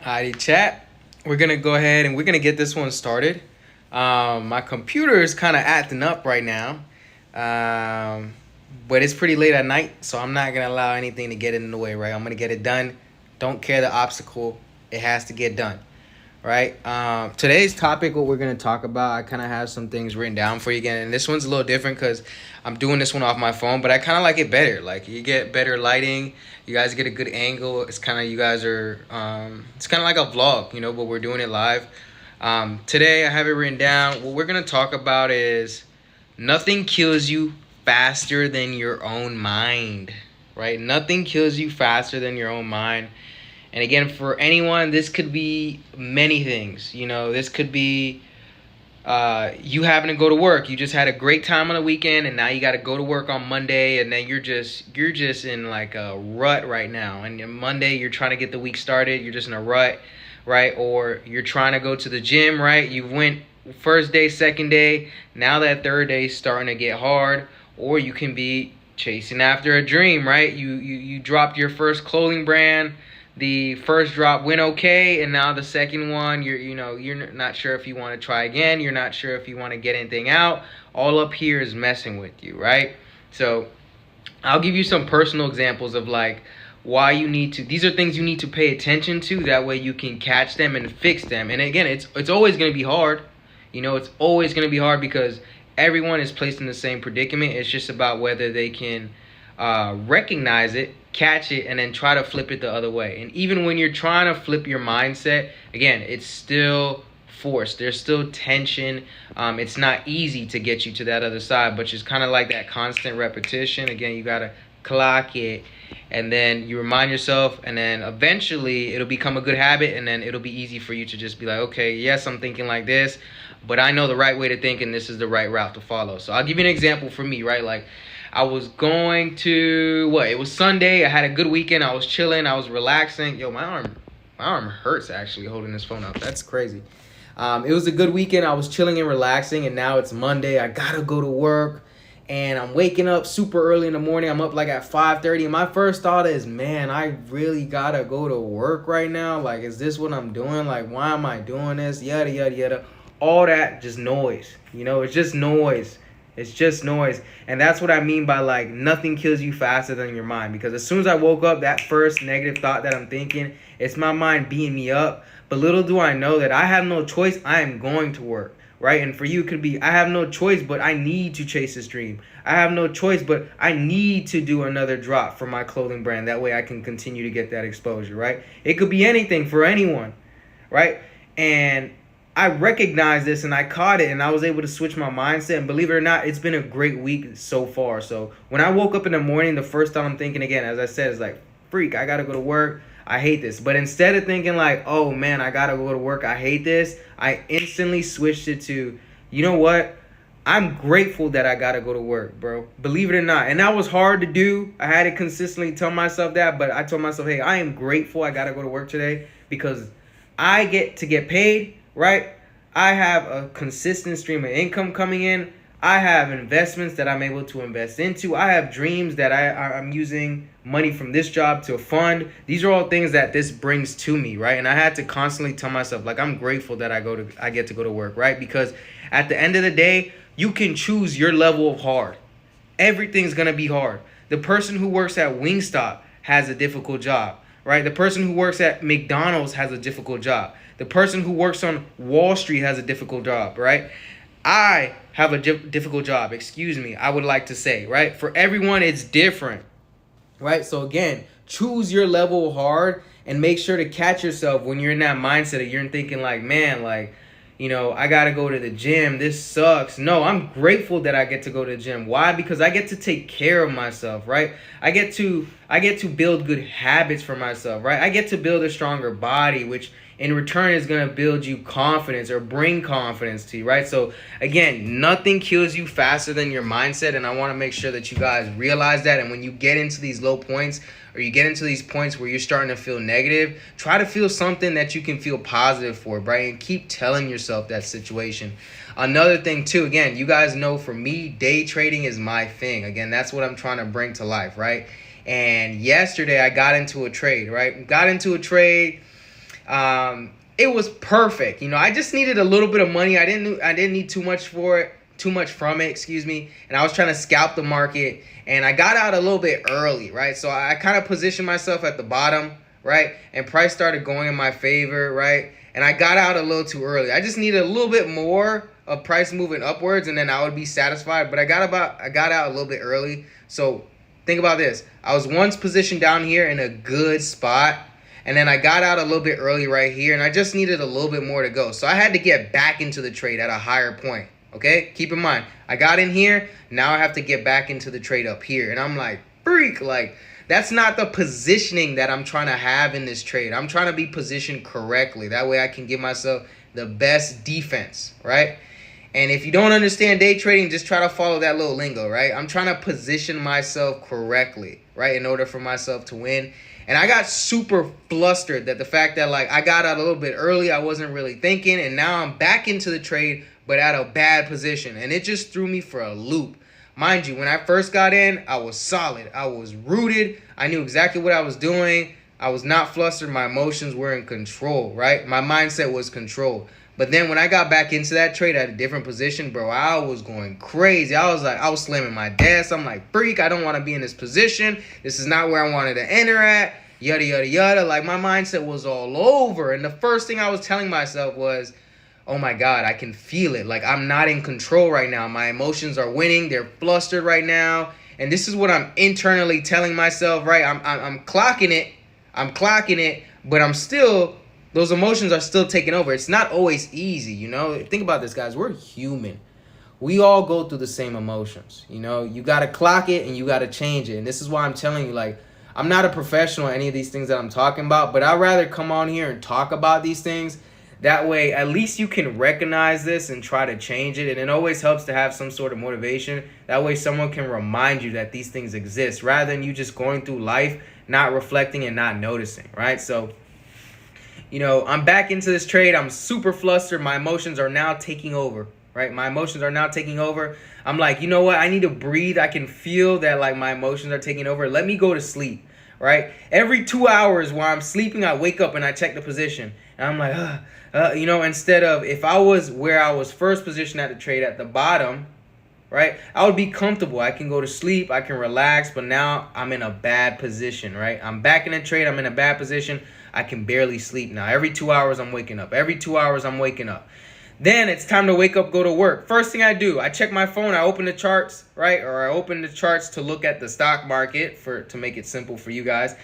Alrighty, chat. We're gonna go ahead and we're gonna get this one started. My computer is kind of acting up right now, um, but it's pretty late at night, so I'm not gonna allow anything to get in the way. Right, I'm gonna get it done. Don't care the obstacle; it has to get done. Right. Today's topic, what we're gonna talk about, I kind of have some things written down for you again, and this one's a little different because I'm doing this one off my phone, but I kind of like it better. Like you get better lighting, you guys get a good angle. It's kind of you guys are, it's kind of like a vlog, but we're doing it live. Today I have it written down. What we're gonna talk about is nothing kills you faster than your own mind. Right? Nothing kills you faster than your own mind. And again, for anyone, this could be many things. This could be you having to go to work. You just had a great time on the weekend, and now you got to go to work on Monday, and then you're just in like a rut right now. And on Monday, you're trying to get the week started. You're just in a rut, right? Or you're trying to go to the gym, right? You went first day, second day. Now that third day is starting to get hard. Or you can be chasing after a dream, right? You dropped your first clothing brand. The first drop went okay, and now the second one, you're not sure if you want to try again. You're not sure if you want to get anything out. All up here is messing with you, right? So I'll give you some personal examples of like why you need to. These are things you need to pay attention to. That way you can catch them and fix them. And again, it's always going to be hard. It's always going to be hard because everyone is placed in the same predicament. It's just about whether they can recognize it, catch it, and then try to flip it the other way. And even when you're trying to flip your mindset, again, it's still forced. There's still tension. It's not easy to get you to that other side, but it's kind of like that constant repetition. Again, you got to clock it, and then you remind yourself, and then eventually it'll become a good habit, and then it'll be easy for you to just be like, okay, yes, I'm thinking like this, but I know the right way to think, and this is the right route to follow. So I'll give you an example for me, right? Like, I was going to, it was Sunday. I had a good weekend. I was chilling. I was relaxing. Yo, my arm hurts actually holding this phone up. That's crazy. It was a good weekend. I was chilling and relaxing, and now it's Monday. I gotta go to work, and I'm waking up super early in the morning. I'm up like at 5:30, and my first thought is, man, I really gotta go to work right now. Like, is this what I'm doing? Like, why am I doing this? Yada, yada, yada. All that, just noise. It's just noise. It's just noise. And that's what I mean by like nothing kills you faster than your mind. Because as soon as I woke up, that first negative thought that I'm thinking, it's my mind beating me up. But little do I know that I have no choice. I am going to work, right? And for you, it could be I have no choice, but I need to chase this dream. I have no choice, but I need to do another drop for my clothing brand. That way I can continue to get that exposure, right? It could be anything for anyone, right? And I recognized this and I caught it and I was able to switch my mindset. And believe it or not, it's been a great week so far. So when I woke up in the morning, the first thought I'm thinking again, as I said, is like, freak, I got to go to work. I hate this. But instead of thinking like, oh man, I got to go to work, I hate this, I instantly switched it to, you know what? I'm grateful that I got to go to work, bro. Believe it or not. And that was hard to do. I had to consistently tell myself that. But I told myself, hey, I am grateful I got to go to work today because I get to get paid. Right? I have a consistent stream of income coming in. I have investments that I'm able to invest into. I have dreams that I'm using money from this job to fund. These are all things that this brings to me, right? And I had to constantly tell myself, like, I'm grateful that I get to go to work, right? Because at the end of the day, you can choose your level of hard. Everything's gonna be hard. The person who works at Wingstop has a difficult job, right? The person who works at McDonald's has a difficult job. The person who works on Wall Street has a difficult job, right? I have a difficult job, I would like to say, right? For everyone, it's different, right? So again, choose your level hard and make sure to catch yourself when you're in that mindset of you're thinking like, man, like, I got to go to the gym. This sucks. No, I'm grateful that I get to go to the gym. Why? Because I get to take care of myself, right? I get to build good habits for myself, right? I get to build a stronger body, which in return is going to build you confidence or bring confidence to you, right? So again, nothing kills you faster than your mindset. And I want to make sure that you guys realize that. And when you get into these low points or you get into these points where you're starting to feel negative, try to feel something that you can feel positive for, right? And keep telling yourself that situation. Another thing too, again, you guys know for me, day trading is my thing. Again, that's what I'm trying to bring to life, right? And yesterday I got into a trade, right? Got into a trade. It was perfect. I just needed a little bit of money. I didn't need too much from it, excuse me. And I was trying to scalp the market, and I got out a little bit early, right? So I kind of positioned myself at the bottom, right? And price started going in my favor, right? And I got out a little too early. I just needed a little bit more of price moving upwards, and then I would be satisfied. But I got out a little bit early. So think about this. I was once positioned down here in a good spot, and then I got out a little bit early right here, and I just needed a little bit more to go. So I had to get back into the trade at a higher point, okay? Keep in mind, I got in here. Now I have to get back into the trade up here. And I'm like, freak, like, that's not the positioning that I'm trying to have in this trade. I'm trying to be positioned correctly. That way I can give myself the best defense, right? And if you don't understand day trading, just try to follow that little lingo, right? I'm trying to position myself correctly, right, in order for myself to win. And I got super flustered that the fact that, like, I got out a little bit early, I wasn't really thinking, and now I'm back into the trade, but at a bad position. And it just threw me for a loop. Mind you, when I first got in, I was solid. I was rooted. I knew exactly what I was doing. I was not flustered. My emotions were in control, right? My mindset was controlled. But then when I got back into that trade at a different position, bro, I was going crazy. I was slamming my desk. I'm like, freak, I don't want to be in this position. This is not where I wanted to enter at. Yada, yada, yada. Like, my mindset was all over. And the first thing I was telling myself was, oh my God, I can feel it. Like, I'm not in control right now. My emotions are winning. They're flustered right now. And this is what I'm internally telling myself, right? I'm clocking it, but I'm still, those emotions are still taking over. It's not always easy, Think about this, guys. We're human. We all go through the same emotions, You got to clock it and you got to change it. And this is why I'm telling you, like, I'm not a professional at any of these things that I'm talking about, but I'd rather come on here and talk about these things. That way, at least you can recognize this and try to change it. And it always helps to have some sort of motivation. That way, someone can remind you that these things exist rather than you just going through life, not reflecting and not noticing, right? So, I'm back into this trade. I'm super flustered. My emotions are now taking over, right? My emotions are now taking over. I'm like, you know what? I need to breathe. I can feel that, like, my emotions are taking over. Let me go to sleep, right? Every 2 hours while I'm sleeping, I wake up and I check the position. And I'm like, instead of, if I was where I was first positioned at the trade at the bottom, right, I would be comfortable. I can go to sleep. I can relax. But now I'm in a bad position, right? I'm back in the trade. I'm in a bad position. I can barely sleep now. Every 2 hours, I'm waking up. Every 2 hours, I'm waking up. Then it's time to wake up, go to work. First thing I do, I check my phone. I open the charts, right? Or I open the charts to look at the stock market to make it simple for you guys.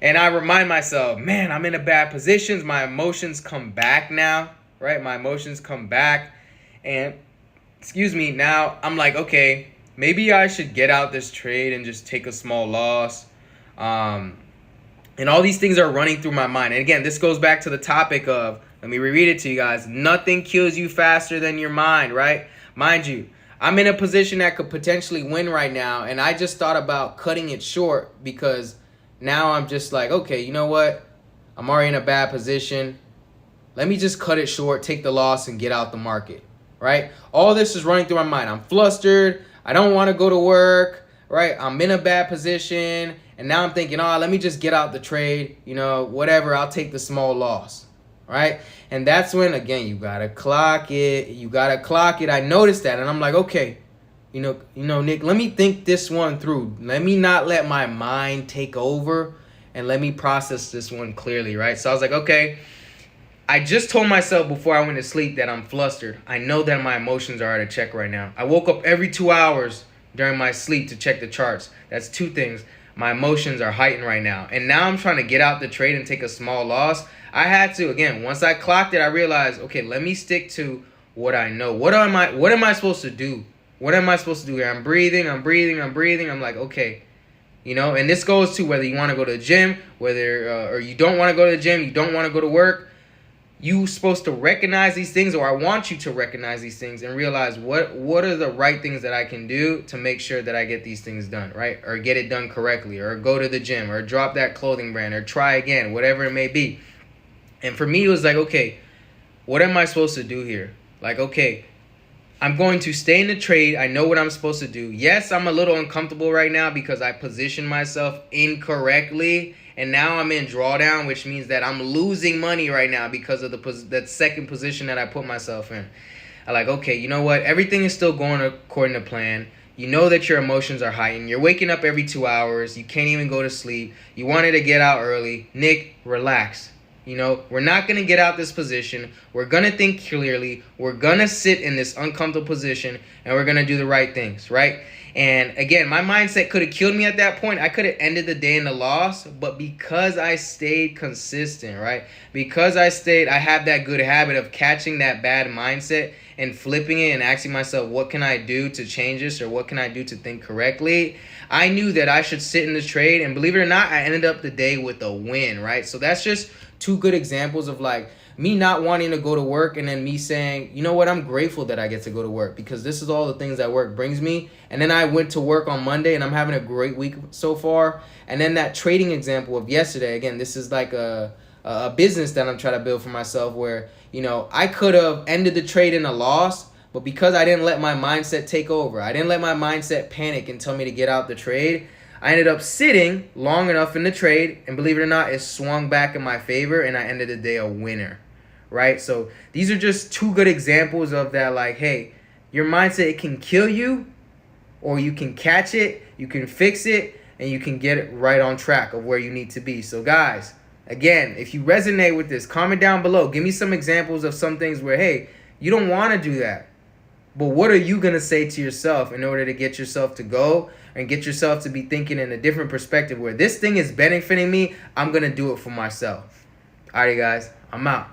And I remind myself, man, I'm in a bad position. My emotions come back now, right? My emotions come back. And, now I'm like, okay, maybe I should get out this trade and just take a small loss. And all these things are running through my mind. And again, this goes back to the topic of, let me reread it to you guys. Nothing kills you faster than your mind, right? Mind you, I'm in a position that could potentially win right now. And I just thought about cutting it short because now I'm just like, okay, you know what? I'm already in a bad position. Let me just cut it short, take the loss, and get out the market, right? All this is running through my mind. I'm flustered. I don't want to go to work, right? I'm in a bad position. And now I'm thinking, let me just get out the trade. Whatever, I'll take the small loss, right? And that's when, again, you got to clock it. I noticed that, and I'm like, okay, Nick, let me think this one through. Let me not let my mind take over, and let me process this one clearly, right? So I was like, okay, I just told myself before I went to sleep that I'm flustered. I know that my emotions are out of check right now. I woke up every 2 hours during my sleep to check the charts. That's two things. My emotions are heightened right now. And now I'm trying to get out the trade and take a small loss. I had to, again, once I clocked it, I realized, okay, let me stick to what I know. What am I supposed to do? What am I supposed to do here? I'm breathing. I'm like, okay, and this goes to whether you want to go to the gym, whether, or you don't want to go to the gym, you don't want to go to work. You're supposed to recognize these things, or I want you to recognize these things and realize what are the right things that I can do to make sure that I get these things done, right? Or get it done correctly, or go to the gym, or drop that clothing brand, or try again, whatever it may be. And for me, it was like, okay, what am I supposed to do here? Like, okay, I'm going to stay in the trade. I know what I'm supposed to do. Yes, I'm a little uncomfortable right now because I positioned myself incorrectly. And now I'm in drawdown, which means that I'm losing money right now because of that second position that I put myself in. I'm like, okay, you know what? Everything is still going according to plan. You know that your emotions are heightened. You're waking up every 2 hours. You can't even go to sleep. You wanted to get out early. Nick, relax. You know, we're not going to get out this position. We're going to think clearly. We're going to sit in this uncomfortable position, and we're going to do the right things, right? And again, my mindset could have killed me at that point. I could have ended the day in the loss, but because I stayed consistent, right? Because I have that good habit of catching that bad mindset and flipping it and asking myself, what can I do to change this, or what can I do to think correctly? I knew that I should sit in the trade, and believe it or not, I ended up the day with a win, right? So that's just two good examples of like me not wanting to go to work and then me saying, you know what, I'm grateful that I get to go to work because this is all the things that work brings me. And then I went to work on Monday and I'm having a great week so far. And then that trading example of yesterday, again, this is like a business that I'm trying to build for myself where, you know, I could have ended the trade in a loss, but because I didn't let my mindset take over, I didn't let my mindset panic and tell me to get out the trade, I ended up sitting long enough in the trade, and believe it or not, it swung back in my favor, and I ended the day a winner, right? So these are just two good examples of that, like, hey, your mindset, it can kill you, or you can catch it, you can fix it, and you can get it right on track of where you need to be. So guys, again, if you resonate with this, comment down below. Give me some examples of some things where, hey, you don't want to do that. But what are you going to say to yourself in order to get yourself to go and get yourself to be thinking in a different perspective where this thing is benefiting me, I'm going to do it for myself. All right, guys, I'm out.